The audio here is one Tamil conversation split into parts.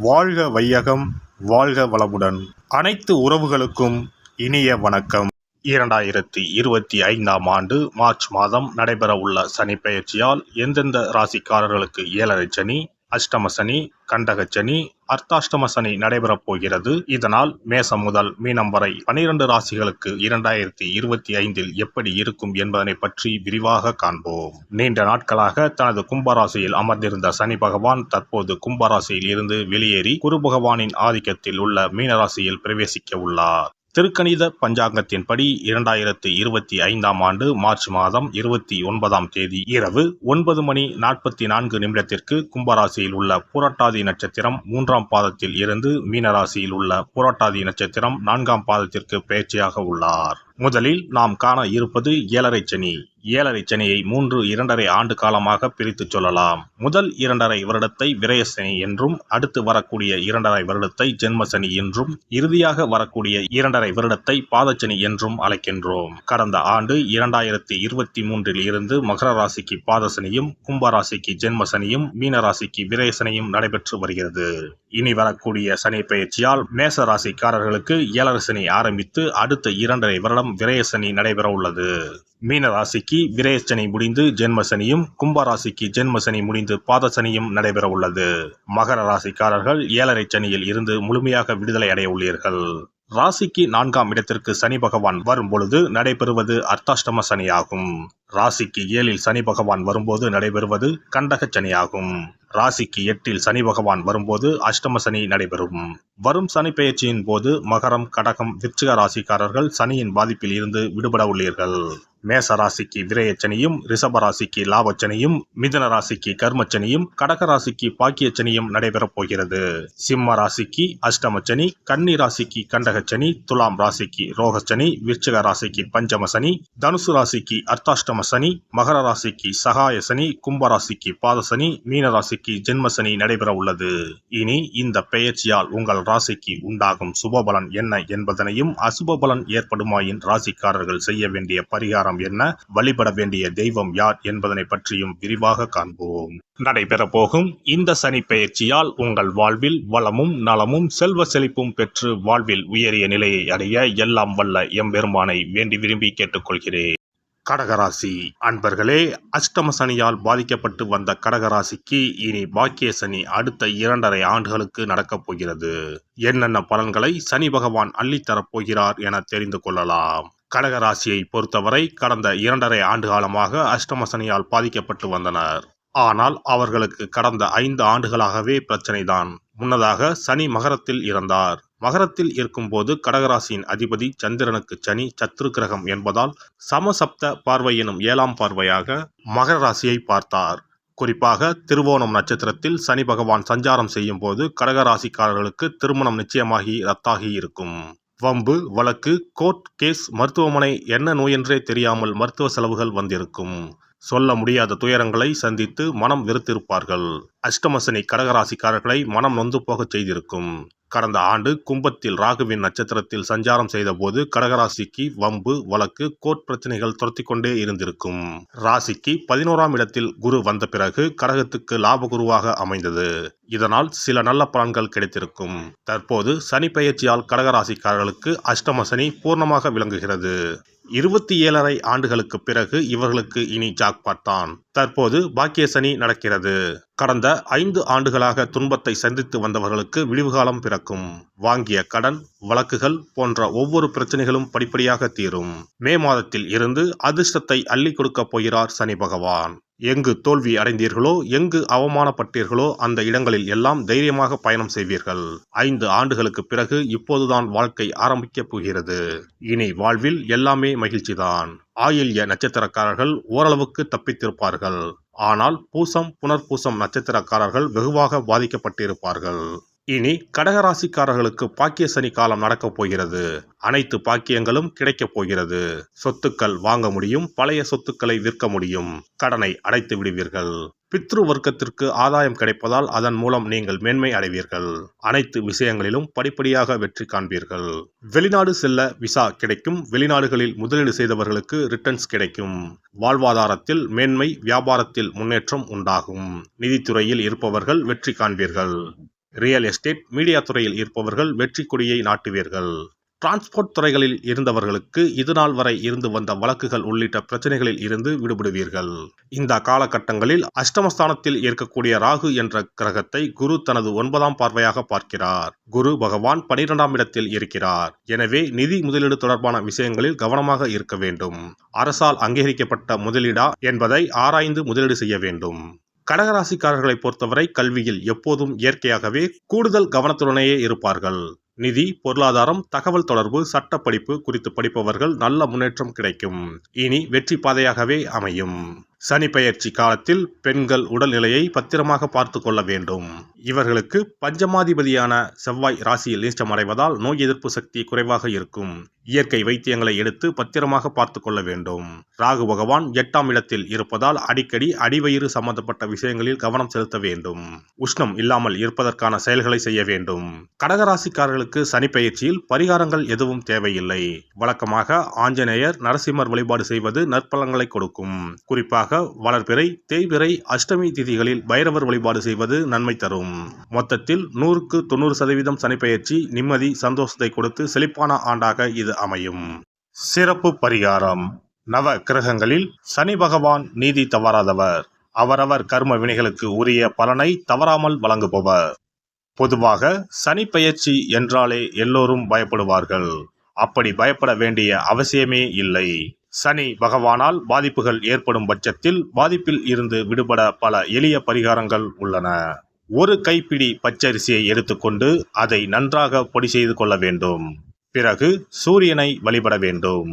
வாழ்க வையகம், வாழ்க வளமுடன். அனைத்து உறவுகளுக்கும் இனிய வணக்கம். 2025ஆம் ஆண்டு மார்ச் மாதம் நடைபெறவுள்ள சனிப்பெயர்ச்சியால் எந்தெந்த ராசிக்காரர்களுக்கு ஏழரை சனி, அஷ்டம சனி, கண்டக சனி, அர்த்தாஷ்டம சனி நடைபெறப் போகிறது. இதனால் மேசம் முதல் மீனம் வரை 12 ராசிகளுக்கு 2025இல் எப்படி இருக்கும் என்பதனை பற்றி விரிவாக காண்போம். நீண்ட நாட்களாக தனது கும்பராசியில் அமர்ந்திருந்த சனி பகவான் தற்போது கும்பராசியில் இருந்து வெளியேறி குரு பகவானின் ஆதிக்கத்தில் உள்ள மீனராசியில் பிரவேசிக்க உள்ளார். திருக்கணித பஞ்சாங்கத்தின்படி 2025ஆம் ஆண்டு மார்ச் மாதம் 29ஆம் தேதி இரவு 9:44 கும்பராசியில் உள்ள புரட்டாதி நட்சத்திரம் 3ஆம் பாதத்தில் இருந்து மீனராசியில் உள்ள புரட்டாதி நட்சத்திரம் 4ஆம் பாதத்திற்கு பெயர்ச்சியாக உள்ளார். முதலில் நாம் காண இருப்பது ஏழரை சனி. ஏழரை சனியை 2.5 ஆண்டு காலமாக பிரித்து சொல்லலாம். முதல் 2.5 வருடத்தை விரயசனி என்றும், அடுத்து வரக்கூடிய 2.5 வருடத்தை ஜென்மசனி என்றும், இறுதியாக வரக்கூடிய 2.5 வருடத்தை பாதச்சனி என்றும் அழைக்கின்றோம். கடந்த ஆண்டு 2023இல் இருந்து மகர ராசிக்கு பாதசனியும், கும்பராசிக்கு ஜென்மசனியும், மீனராசிக்கு விரயசனியும் நடைபெற்று வருகிறது. இனி வரக்கூடிய சனி பெயர்ச்சியால் மேச ராசிக்காரர்களுக்கு ஏழரை சனி ஆரம்பித்து அடுத்த 2.5 வருடம் விரயசனி நடைபெற உள்ளது. மீனராசிக்கு விரயசனி முடிந்து ஜென்மசனியும், கும்பராசிக்கு ஜென்மசனி முடிந்து பாதசனியும் நடைபெற உள்ளது. மகர ராசிக்காரர்கள் ஏழரை சனியில் இருந்து முழுமையாக விடுதலை அடைய உள்ளீர்கள். ராசிக்கு 4ஆம் இடத்திற்கு சனி பகவான் வரும் பொழுது நடைபெறுவது அர்த்தாஷ்டம சனியாகும். ராசிக்கு 7இல் சனி பகவான் வரும்போது நடைபெறுவது கண்டக சனியாகும். ராசிக்கு 8இல் சனி பகவான் வரும்போது அஷ்டம சனி நடைபெறும். வரும் சனி பெயர்ச்சியின் போது மகரம், கடகம், விருச்சிக ராசிக்காரர்கள் சனியின் பாதிப்பில் இருந்து விடுபட உள்ளீர்கள். மேச ராசிக்கு விரயச்சனியும், ரிஷப ராசிக்கு லாபச்சனியும், மிதுன ராசிக்கு கர்மச்சனியும், கடக ராசிக்கு பாக்கியச்சனியும் நடைபெறப் போகிறது. சிம்ம ராசிக்கு அஷ்டமச்சனி, கன்னி ராசிக்கு கண்டகச்சனி, துலாம் ராசிக்கு ரோகச்சனி, விருச்சிக ராசிக்கு பஞ்சமசனி, தனுசு ராசிக்கு அர்த்தாஷ்டம சனி, மகர ராசிக்கு சகாய சனி, கும்பராசிக்கு பாதசனி, மீன ராசிக்கு ஜென்மசனி நடைபெற உள்ளது. இனி இந்த பெயர்ச்சியால் உங்கள் ராசிக்கு உண்டாகும் சுபபலன் என்ன என்பதனையும், அசுபபலன் ஏற்படுமாயின் ராசிக்காரர்கள் செய்ய வேண்டிய பரிகாரம் என்ன, வழிபட வேண்டிய தெய்வம் யார் என்பதனை பற்றியும் விரிவாக காண்போம். நடைபெற போகும் இந்த சனி பெயர்ச்சியால் உங்கள் வாழ்வில் வளமும் நலமும் செல்வ செழிப்பும் பெற்று வாழ்வில் உயரிய நிலையை அடைய எல்லாம் வல்ல எம்பெருமானை வேண்டி விரும்பி கேட்டுக்கொள்கிறேன். கடகராசி அன்பர்களே, அஷ்டம சனியால் பாதிக்கப்பட்டு வந்த கடகராசிக்கு இனி பாக்கிய சனி அடுத்த 2.5 ஆண்டுகளுக்கு நடக்கப் போகிறது. என்னென்ன பலன்களை சனி பகவான் அள்ளித்தரப் போகிறார் என தெரிந்து கொள்ளலாம். கடகராசியை பொறுத்தவரை கடந்த 2.5 ஆண்டு காலமாக அஷ்டம சனியால் பாதிக்கப்பட்டு வந்தனர். ஆனால் அவர்களுக்கு கடந்த 5 ஆண்டுகளாகவே பிரச்சனைதான். முன்னதாக சனி மகரத்தில் இருந்தார். மகரத்தில் இருக்கும்போது கடகராசியின் அதிபதி சந்திரனுக்கு சனி சத்ரு கிரகம் என்பதால் சமசப்த பார்வை எனும் 7ஆம் பார்வையாக மகர ராசியை பார்த்தார். குறிப்பாக திருவோணம் நட்சத்திரத்தில் சனி பகவான் சஞ்சாரம் செய்யும் போது கடகராசிக்காரர்களுக்கு திருமணம் நிச்சயமாகி ரத்தாகி இருக்கும். வம்பு, வழக்கு, கோர்ட் கேஸ், மருத்துவமனை, என்ன நோயென்றே தெரியாமல் மருத்துவ செலவுகள் வந்திருக்கும். சொல்ல முடியாத துயரங்களை சந்தித்து மனம் வெறுத்திருப்பார்கள். அஷ்டமசனி கடகராசிக்காரர்களை மனம் நொந்து போகச் செய்திருக்கும். கடந்த ஆண்டு கும்பத்தில் ராகுவின் நட்சத்திரத்தில் சஞ்சாரம் செய்த போது கடகராசிக்கு வம்பு, வழக்கு, கோர்ட் பிரச்சனைகள் துரத்தி கொண்டே இருந்திருக்கும். ராசிக்கு 11ஆம் இடத்தில் குரு வந்த பிறகு கடகத்துக்கு லாபகுருவாக அமைந்தது. இதனால் சில நல்ல பலன்கள் கிடைத்திருக்கும். தற்போது சனி பெயர்ச்சியால் கடகராசிக்காரர்களுக்கு அஷ்டம சனி பூர்ணமாக விளங்குகிறது. 27.5 ஆண்டுகளுக்கு பிறகு இவர்களுக்கு இனி ஜாக்பாட் தான். தற்போது பாக்கிய சனி நடக்கிறது. கடந்த 5 ஆண்டுகளாக துன்பத்தை சந்தித்து வந்தவர்களுக்கு விடிவுகாலம் பிறக்கும். வாங்கிய கடன், வழக்குகள் போன்ற ஒவ்வொரு பிரச்சனைகளும் படிப்படியாக தீரும். மே மாதத்தில் இருந்து அதிர்ஷ்டத்தை அள்ளி கொடுக்க போகிறார் சனி பகவான். எங்கு தோல்வி அடைந்தீர்களோ, எங்கு அவமானப்பட்டீர்களோ அந்த இடங்களில் எல்லாம் தைரியமாக பயணம் செய்வீர்கள். 5 ஆண்டுகளுக்கு பிறகு இப்போதுதான் வாழ்க்கை ஆரம்பிக்கப் போகிறது. இனி வாழ்வில் எல்லாமே மகிழ்ச்சிதான். ஆயில்ய நட்சத்திரக்காரர்கள் ஓரளவுக்கு தப்பித்திருப்பார்கள். ஆனால் பூசம், புனர்பூசம் நட்சத்திரக்காரர்கள் வெகுவாக பாதிக்கப்பட்டிருப்பார்கள். இனி கடகராசிக்காரர்களுக்கு பாக்கிய சனி காலம் நடக்கப் போகிறது. அனைத்து பாக்கியங்களும் கிடைக்கப் போகிறது. சொத்துக்கள் வாங்க முடியும், பழைய சொத்துக்களை விற்க முடியும், கடனை அடைத்து விடுவீர்கள். பித்ரு வர்க்கத்திற்கு ஆதாயம் கிடைப்பதால் அதன் மூலம் நீங்கள் மேன்மை அடைவீர்கள். அனைத்து விஷயங்களிலும் படிப்படியாக வெற்றி காண்பீர்கள். வெளிநாடு செல்ல விசா கிடைக்கும். வெளிநாடுகளில் முதலீடு செய்தவர்களுக்கு ரிட்டர்ன்ஸ் கிடைக்கும். வாழ்வாதாரத்தில் மேன்மை, வியாபாரத்தில் முன்னேற்றம் உண்டாகும். நிதித்துறையில் இருப்பவர்கள் வெற்றி காண்பீர்கள். ரியல் எஸ்டேட், மீடியா துறையில் இருப்பவர்கள் வெற்றி கொடியை நாட்டுவீர்கள். டிரான்ஸ்போர்ட் துறைகளில் இருந்தவர்களுக்கு இதுநாள் வரை இருந்து வந்த வழக்குகள் உள்ளிட்ட பிரச்சனைகளில் இருந்து விடுபடுவீர்கள். இந்த காலகட்டங்களில் அஷ்டமஸ்தானத்தில் இருக்கக்கூடிய ராகு என்ற கிரகத்தை குரு தனது 9ஆம் பார்வையாக பார்க்கிறார். குரு பகவான் 12ஆம் இடத்தில் இருக்கிறார். எனவே நிதி முதலீடு தொடர்பான விஷயங்களில் கவனமாக இருக்க வேண்டும். அரசால் அங்கீகரிக்கப்பட்ட முதலீடா என்பதை ஆராய்ந்து முதலீடு செய்ய வேண்டும். கடகராசிக்காரர்களை பொறுத்தவரை கல்வியில் எப்போதும் இயற்கையாகவே கூடுதல் கவனத்துடனேயே இருப்பார்கள். நிதி, பொருளாதாரம், தகவல் தொடர்பு, சட்ட படிப்பு குறித்து படிப்பவர்கள் நல்ல முன்னேற்றம் கிடைக்கும். இனி வெற்றி பாதையாகவே அமையும். சனி பெயர்ச்சி காலத்தில் பெண்கள் உடல்நிலையை பத்திரமாக பார்த்து கொள்ள வேண்டும். இவர்களுக்கு பஞ்சமாதிபதியான செவ்வாய் ராசியில் நீச்சம் அடைவதால் நோய் எதிர்ப்பு சக்தி குறைவாக இருக்கும். இயற்கை வைத்தியங்களை எடுத்து பத்திரமாக பார்த்து கொள்ள வேண்டும். ராகு பகவான் 8ஆம் இடத்தில் இருப்பதால் அடிக்கடி அடிவயிறு சம்பந்தப்பட்ட விஷயங்களில் கவனம் செலுத்த வேண்டும். உஷ்ணம் இல்லாமல் இருப்பதற்கான செயல்களை செய்ய வேண்டும். கடகராசிக்காரர்களுக்கு சனி பெயர்ச்சியில் பரிகாரங்கள் எதுவும் தேவையில்லை. வழக்கமாக ஆஞ்சநேயர், நரசிம்மர் வழிபாடு செய்வது நற்பலன்களை கொடுக்கும். குறிப்பாக வளர்பிறை, தேய்பிறை, அஷ்டமி திதிகளில் பைரவர் வழிபாடு செய்வது நன்மை தரும். மொத்தத்தில் 100க்கு 90% சனி பெயர்ச்சி நிம்மதி, சந்தோஷத்தை கொடுத்து செழிப்பான ஆண்டாக இது அமையும். சிறப்பு பரிகாரம். நவ கிரகங்களில் சனி பகவான் நீதி தவறாதவர். அவரவர் கர்ம வினைகளுக்கு உரிய பலனை தவறாமல் வழங்குபவர். பொதுவாக சனி பெயர்ச்சி என்றாலே எல்லோரும் பயப்படுவார்கள். அப்படி பயப்பட வேண்டிய அவசியமே இல்லை. சனி பகவானால் பாதிப்புகள் ஏற்படும் பட்சத்தில் பாதிப்பில் இருந்து விடுபட பல எளிய பரிகாரங்கள் உள்ளன. ஒரு கைப்பிடி பச்சரிசியை எடுத்துக்கொண்டு அதை நன்றாக பொடி செய்து கொள்ள வேண்டும். பிறகு சூரியனை வழிபட வேண்டும்.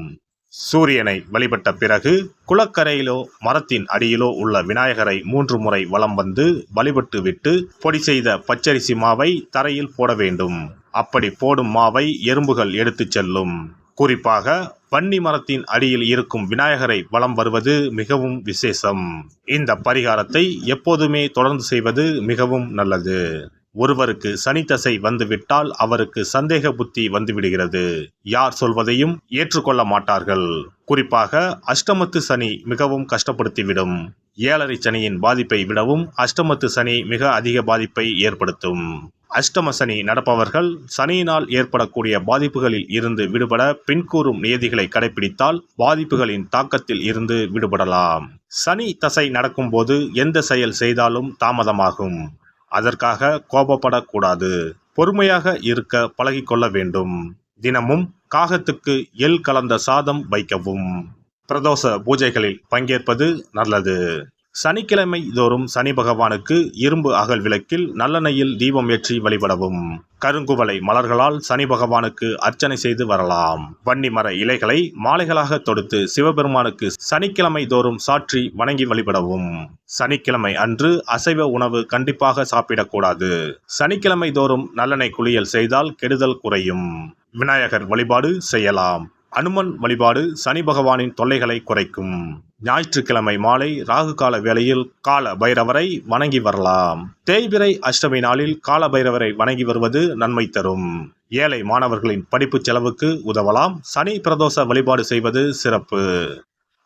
சூரியனை வழிபட்ட பிறகு குளக்கரையிலோ மரத்தின் அடியிலோ உள்ள விநாயகரை 3 முறை வலம் வந்து வழிபட்டு விட்டு பொடி செய்த பச்சரிசி மாவை தரையில் போட வேண்டும். அப்படி போடும் மாவை எறும்புகள் எடுத்துச் செல்லும். குறிப்பாக வன்னி மரத்தின் அடியில் இருக்கும் விநாயகரை வலம் வருவது மிகவும் விசேஷம். இந்த பரிகாரத்தை எப்போதுமே தொடர்ந்து செய்வது மிகவும் நல்லது. ஒருவருக்கு சனி தசை வந்துவிட்டால் அவருக்கு சந்தேக புத்தி வந்துவிடுகிறது. யார் சொல்வதையும் ஏற்றுக்கொள்ள மாட்டார்கள். குறிப்பாக அஷ்டமத்து சனி மிகவும் கஷ்டப்படுத்திவிடும். 7.5 சனியின் பாதிப்பை விடவும் அஷ்டமத்து சனி மிக அதிக பாதிப்பை ஏற்படுத்தும். அஷ்டம சனி நடப்பவர்கள் சனியினால் ஏற்படக்கூடிய பாதிப்புகளில் இருந்து விடுபட பின்கூறும் நியதிகளை கடைபிடித்தால் பாதிப்புகளின் தாக்கத்தில் இருந்து விடுபடலாம். சனி தசை நடக்கும்போது எந்த செயல் செய்தாலும் தாமதமாகும். அதற்காக கோபப்படக்கூடாது. பொறுமையாக இருக்க பழகிக்கொள்ள வேண்டும். தினமும் காகத்துக்கு எள் கலந்த சாதம் வைக்கவும். பிரதோஷ பூஜைகளில் பங்கேற்பது நல்லது. சனிக்கிழமை தோறும் சனி பகவானுக்கு இரும்பு அகல் விளக்கில் நல்லெண்ணெயில் தீபம் ஏற்றி வழிபடவும். கருங்குவளை மலர்களால் சனி பகவானுக்கு அர்ச்சனை செய்து வரலாம். வன்னி மர இலைகளை மாலைகளாக தொடுத்து சிவபெருமானுக்கு சனிக்கிழமை தோறும் சாற்றி வணங்கி வழிபடவும். சனிக்கிழமை அன்று அசைவ உணவு கண்டிப்பாக சாப்பிடக்கூடாது. சனிக்கிழமை தோறும் நல்லெண்ணெய் குளியல் செய்தால் கெடுதல் குறையும். விநாயகர் வழிபாடு செய்யலாம். அனுமன் வழிபாடு சனி பகவானின் தொல்லைகளை குறைக்கும். ஞாயிற்றுக்கிழமை மாலை ராகு கால வேளையில் கால பைரவரை வணங்கி வரலாம். தேய்பிறை அஷ்டமி நாளில் கால பைரவரை வணங்கி வருவது நன்மை தரும். ஏழை மாணவர்களின் படிப்பு செலவுக்கு உதவலாம். சனி பிரதோஷ வழிபாடு செய்வது சிறப்பு.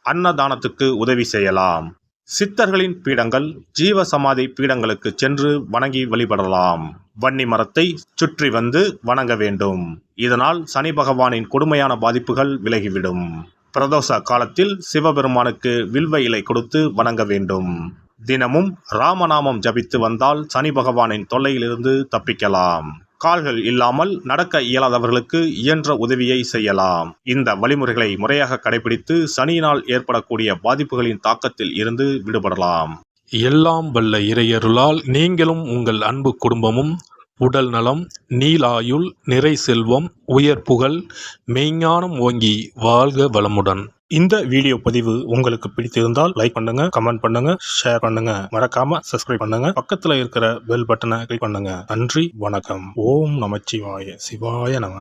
அன்னதானத்துக்கு உதவி செய்யலாம். சித்தர்களின் பீடங்கள், ஜீவ சமாதி பீடங்களுக்கு சென்று வணங்கி வழிபடலாம். வன்னி மரத்தை சுற்றி வந்து வணங்க வேண்டும். இதனால் சனி பகவானின் கொடுமையான பாதிப்புகள் விலகிவிடும். பிரதோஷ காலத்தில் சிவபெருமானுக்கு வில்வ இலை கொடுத்து வணங்க வேண்டும். தினமும் ராமநாமம் ஜபித்து வந்தால் சனி பகவானின் தொல்லையிலிருந்து தப்பிக்கலாம். கால்கள் இல்லாமல் நடக்க இயலாதவர்களுக்கு இயன்ற உதவியை செய்யலாம். இந்த வழிமுறைகளை முறையாக கடைபிடித்து சனியினால் ஏற்படக்கூடிய பாதிப்புகளின் தாக்கத்தில் இருந்து விடுபடலாம். எல்லாம் வல்ல இறையருளால் நீங்களும் உங்கள் அன்பு குடும்பமும் உடல் நலம், நீலாயுள், நிறை செல்வம், உயர் புகழ், மெய்ஞானம் ஓங்கி வாழ்க வளமுடன். இந்த வீடியோ பதிவு உங்களுக்கு பிடித்திருந்தால் லைக் பண்ணுங்க, கமெண்ட் பண்ணுங்க, ஷேர் பண்ணுங்க. மறக்காம சப்ஸ்கிரைப் பண்ணுங்க. பக்கத்துல இருக்கிற பெல் பட்டனை கிளிக் பண்ணுங்க. நன்றி, வணக்கம். ஓம் நமச்சிவாய. சிவாய நம.